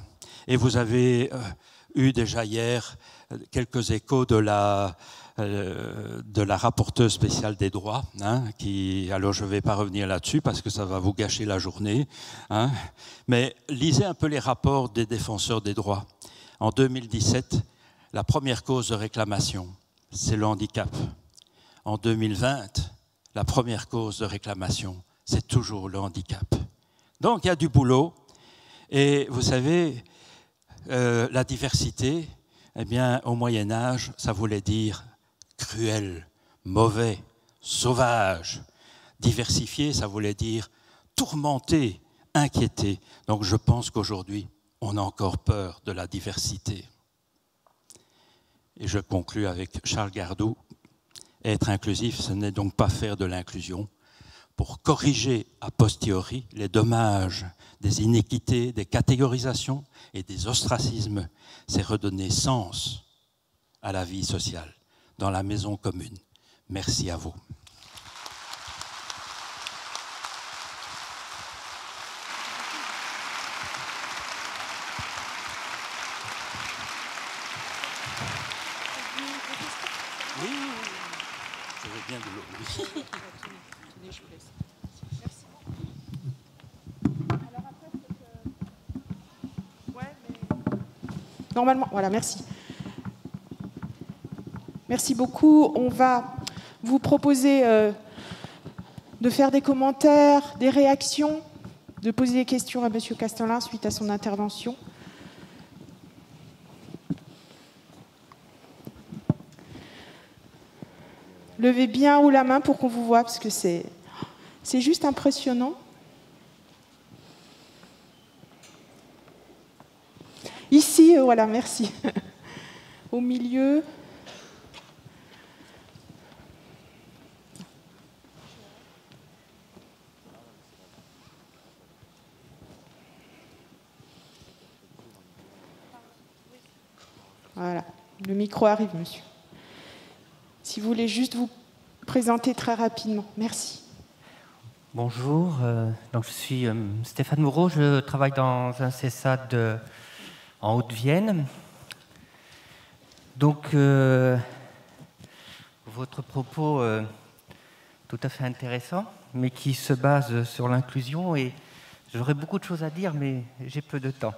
Et vous avez eu déjà hier quelques échos de la rapporteure spéciale des droits, alors je ne vais pas revenir là-dessus parce que ça va vous gâcher la journée, mais lisez un peu les rapports des défenseurs des droits. En 2017, la première cause de réclamation, c'est le handicap. En 2020, la première cause de réclamation, c'est toujours le handicap. Donc il y a du boulot. Et vous savez, la diversité, eh bien, au Moyen-Âge, ça voulait dire cruel, mauvais, sauvage. Diversifié, ça voulait dire tourmenté, inquiété. Donc je pense qu'aujourd'hui, on a encore peur de la diversité. Et je conclus avec Charles Gardou. Être inclusif, ce n'est donc pas faire de l'inclusion pour corriger a posteriori les dommages des inéquités, des catégorisations et des ostracismes. C'est redonner sens à la vie sociale dans la maison commune. Merci à vous. Oui, je veux bien de l'eau. Oui. Normalement, voilà, merci. Merci beaucoup. On va vous proposer de faire des commentaires, des réactions, de poser des questions à M. Castelin suite à son intervention. Levez bien haut la main pour qu'on vous voit, parce que c'est juste impressionnant. Ici, voilà, merci. Au milieu. Voilà, le micro arrive, monsieur. Si vous voulez juste vous présenter très rapidement. Merci. Bonjour, donc je suis Stéphane Moreau, je travaille dans un CESAD en Haute-Vienne. Donc, votre propos tout à fait intéressant, mais qui se base sur l'inclusion, et j'aurais beaucoup de choses à dire, mais j'ai peu de temps.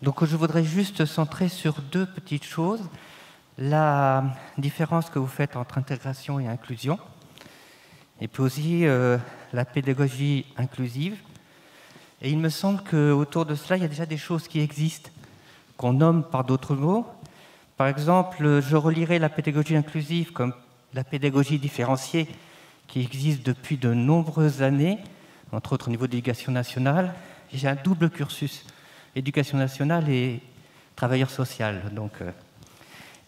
Donc, je voudrais juste centrer sur deux petites choses. La différence que vous faites entre intégration et inclusion, et puis aussi la pédagogie inclusive. Et il me semble qu'autour de cela, il y a déjà des choses qui existent, qu'on nomme par d'autres mots. Par exemple, je relirai la pédagogie inclusive comme la pédagogie différenciée qui existe depuis de nombreuses années, entre autres au niveau de l'éducation nationale. J'ai un double cursus, éducation nationale et travailleur social.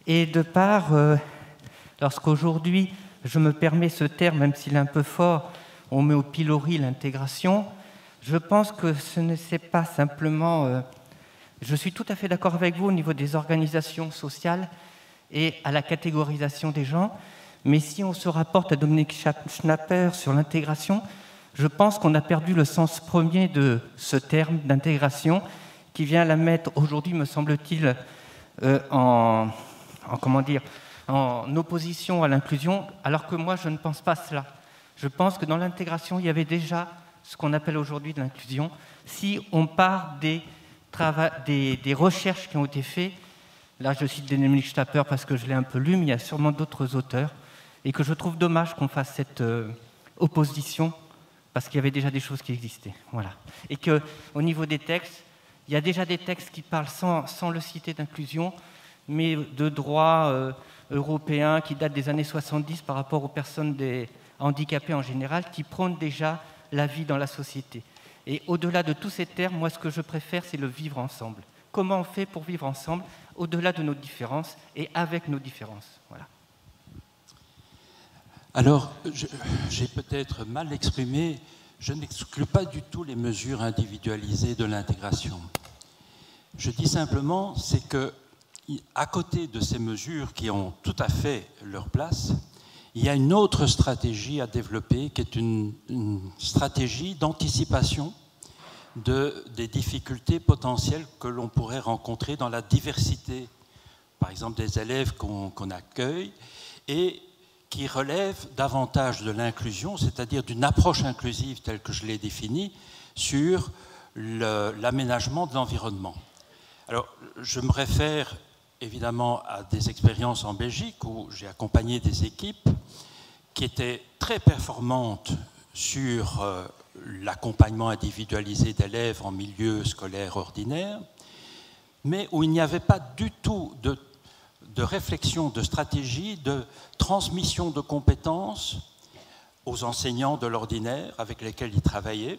Et de part, lorsqu'aujourd'hui, je me permets ce terme, même s'il est un peu fort, on met au pilori l'intégration, je pense que ce n'est pas simplement... je suis tout à fait d'accord avec vous au niveau des organisations sociales et à la catégorisation des gens, mais si on se rapporte à Dominique Schnapper sur l'intégration, je pense qu'on a perdu le sens premier de ce terme d'intégration qui vient la mettre aujourd'hui, me semble-t-il, en opposition à l'inclusion, alors que moi, je ne pense pas cela. Je pense que dans l'intégration, il y avait déjà ce qu'on appelle aujourd'hui de l'inclusion. Si on part des recherches qui ont été faites, là je cite Dominique Schnapper parce que je l'ai un peu lu, mais il y a sûrement d'autres auteurs, et que je trouve dommage qu'on fasse cette opposition, parce qu'il y avait déjà des choses qui existaient. Voilà. Et qu'au niveau des textes, il y a déjà des textes qui parlent, sans le citer d'inclusion, mais de droit européen qui date des années 70 par rapport aux personnes handicapées en général, qui prônent déjà la vie dans la société. Et au-delà de tous ces termes, moi, ce que je préfère, c'est le vivre ensemble. Comment on fait pour vivre ensemble, au-delà de nos différences et avec nos différences. Voilà. Alors, j'ai peut-être mal exprimé, je n'exclus pas du tout les mesures individualisées de l'intégration. Je dis simplement, c'est que, à côté de ces mesures qui ont tout à fait leur place, il y a une autre stratégie à développer qui est une stratégie d'anticipation des difficultés potentielles que l'on pourrait rencontrer dans la diversité, par exemple des élèves qu'on accueille, et qui relèvent davantage de l'inclusion, c'est-à-dire d'une approche inclusive telle que je l'ai définie, sur l'aménagement de l'environnement. Alors, je me réfère évidemment à des expériences en Belgique où j'ai accompagné des équipes qui étaient très performante sur l'accompagnement individualisé d'élèves en milieu scolaire ordinaire, mais où il n'y avait pas du tout de réflexion, de stratégie, de transmission de compétences aux enseignants de l'ordinaire avec lesquels ils travaillaient,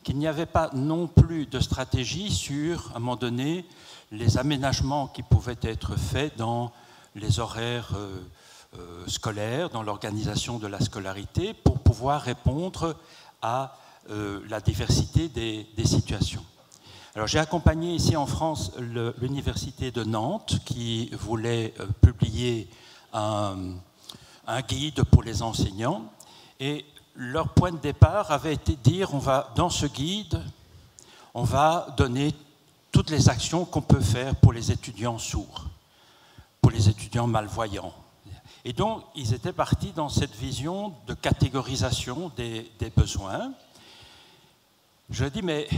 qu'il n'y avait pas non plus de stratégie sur, à un moment donné, les aménagements qui pouvaient être faits dans les horaires scolaires, dans l'organisation de la scolarité, pour pouvoir répondre à la diversité des situations. Alors, j'ai accompagné ici en France l'Université de Nantes qui voulait publier un guide pour les enseignants, et leur point de départ avait été de dire, dans ce guide, on va donner toutes les actions qu'on peut faire pour les étudiants sourds, pour les étudiants malvoyants. Et donc, ils étaient partis dans cette vision de catégorisation des besoins. Je dis, mais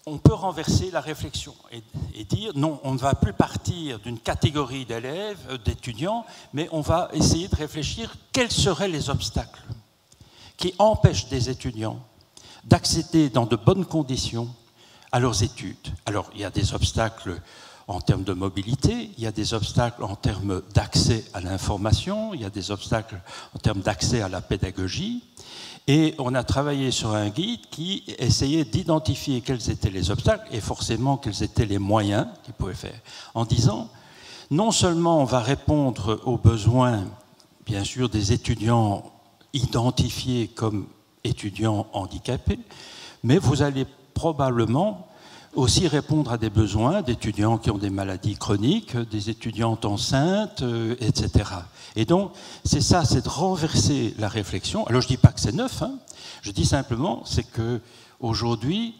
on peut renverser la réflexion et dire, non, on ne va plus partir d'une catégorie d'élèves, d'étudiants, mais on va essayer de réfléchir quels seraient les obstacles qui empêchent des étudiants d'accéder dans de bonnes conditions à leurs études. Alors, il y a des obstacles en termes de mobilité, il y a des obstacles en termes d'accès à l'information, il y a des obstacles en termes d'accès à la pédagogie. Et on a travaillé sur un guide qui essayait d'identifier quels étaient les obstacles et forcément quels étaient les moyens qu'ils pouvaient faire, en disant, non seulement on va répondre aux besoins, bien sûr, des étudiants identifiés comme étudiants handicapés, mais vous allez probablement aussi répondre à des besoins d'étudiants qui ont des maladies chroniques, des étudiantes enceintes, etc. Et donc, c'est ça, c'est de renverser la réflexion. Alors, je ne dis pas que c'est neuf, hein. Je dis simplement, c'est qu'aujourd'hui,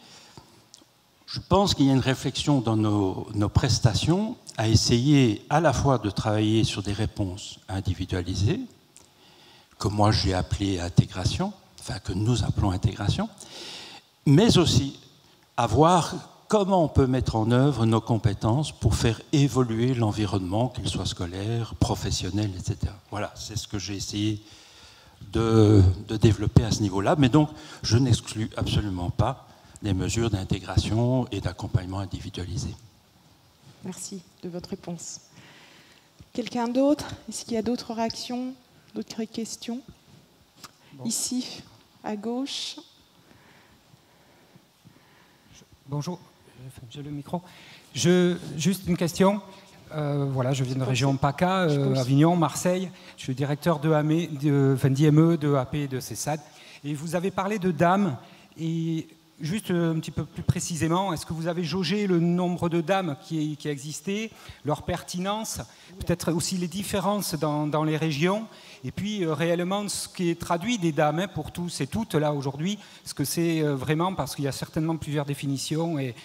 je pense qu'il y a une réflexion dans nos prestations à essayer à la fois de travailler sur des réponses individualisées, que moi j'ai appelé intégration, enfin que nous appelons intégration, mais aussi à voir comment on peut mettre en œuvre nos compétences pour faire évoluer l'environnement, qu'il soit scolaire, professionnel, etc. Voilà, c'est ce que j'ai essayé de développer à ce niveau-là. Mais donc, je n'exclus absolument pas des mesures d'intégration et d'accompagnement individualisé. Merci de votre réponse. Quelqu'un d'autre? Est-ce qu'il y a d'autres réactions, d'autres questions? Bon. Ici, à gauche. Bonjour, j'ai le micro. Juste une question. Voilà, je viens de région PACA, Avignon, Marseille. Je suis directeur d'IME, de AP et de CESAD. Et vous avez parlé de dames. Et juste un petit peu plus précisément, est-ce que vous avez jaugé le nombre de dames qui existaient, leur pertinence, peut-être aussi les différences dans les régions, et puis réellement ce qui est traduit des dames pour tous et toutes là aujourd'hui, ce que c'est vraiment, parce qu'il y a certainement plusieurs définitions et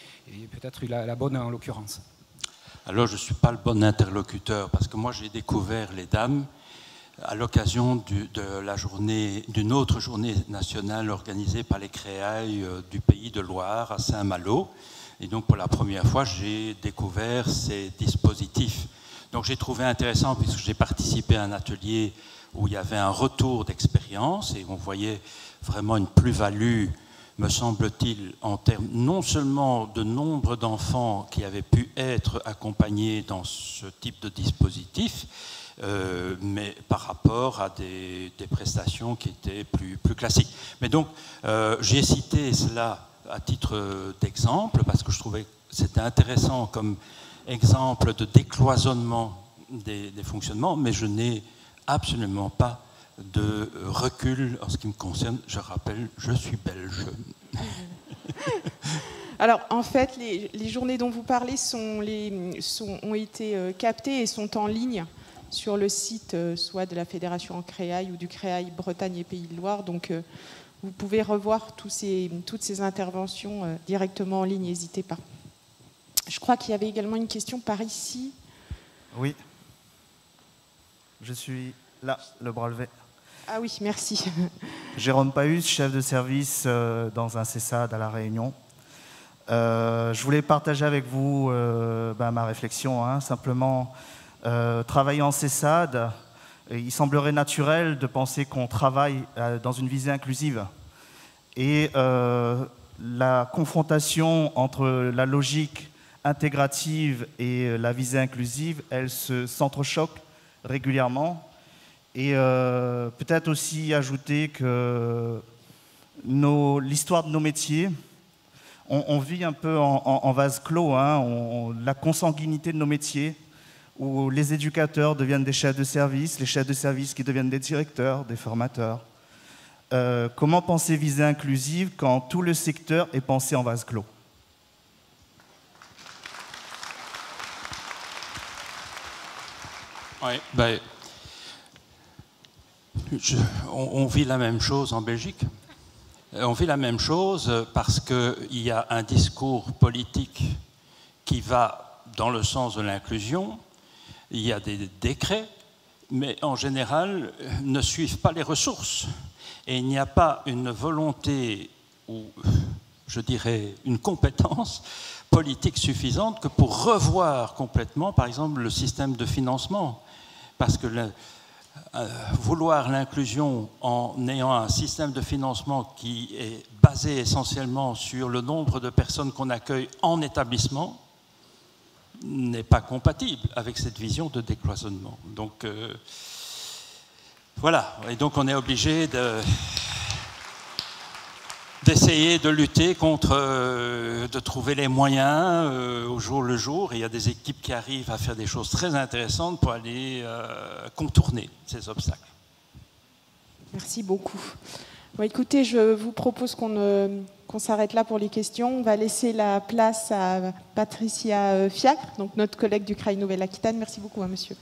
peut-être la bonne en l'occurrence. Alors je ne suis pas le bon interlocuteur, parce que moi j'ai découvert les dames à l'occasion d'une autre journée nationale organisée par les créailles du Pays de Loire à Saint-Malo. Et donc pour la première fois, j'ai découvert ces dispositifs. Donc j'ai trouvé intéressant, puisque j'ai participé à un atelier où il y avait un retour d'expérience et on voyait vraiment une plus-value, me semble-t-il, en termes non seulement de nombre d'enfants qui avaient pu être accompagnés dans ce type de dispositif, mais par rapport à des prestations qui étaient plus classiques. Mais donc, j'ai cité cela à titre d'exemple, parce que je trouvais que c'était intéressant comme exemple de décloisonnement des fonctionnements, mais je n'ai absolument pas de recul en ce qui me concerne. Je rappelle, je suis belge. Alors, en fait, les journées dont vous parlez ont été captées et sont en ligne sur le site soit de la Fédération en Créaille ou du Créaille Bretagne et Pays de Loire. Donc, vous pouvez revoir toutes ces interventions directement en ligne, n'hésitez pas. Je crois qu'il y avait également une question par ici. Oui. Je suis là, le bras levé. Ah oui, merci. Jérôme Paus, chef de service dans un CESAD à La Réunion. Je voulais partager avec vous ma réflexion. Simplement, travailler en CESAD, il semblerait naturel de penser qu'on travaille dans une visée inclusive. Et la confrontation entre la logique intégrative et la visée inclusive, elle s'entrechoque régulièrement. Et peut-être aussi ajouter que l'histoire de nos métiers, on vit un peu en vase clos, hein, la consanguinité de nos métiers, où les éducateurs deviennent des chefs de service, les chefs de service qui deviennent des directeurs, des formateurs. Comment penser visée inclusive quand tout le secteur est pensé en vase clos? Oui, ben, on vit la même chose en Belgique. On vit la même chose parce qu'il y a un discours politique qui va dans le sens de l'inclusion. Il y a des décrets, mais en général ne suivent pas les ressources. Et il n'y a pas une volonté ou, je dirais, une compétence politique suffisante que pour revoir complètement, par exemple, le système de financement. Parce que vouloir l'inclusion en ayant un système de financement qui est basé essentiellement sur le nombre de personnes qu'on accueille en établissement n'est pas compatible avec cette vision de décloisonnement. Donc voilà, et donc on est obligé d'essayer de lutter contre, de trouver les moyens au jour le jour. Et il y a des équipes qui arrivent à faire des choses très intéressantes pour aller contourner ces obstacles. Merci beaucoup. Bon, écoutez, je vous propose qu'on s'arrête là pour les questions. On va laisser la place à Patricia Fiacre, donc notre collègue du CRAI Nouvelle-Aquitaine. Merci beaucoup, monsieur.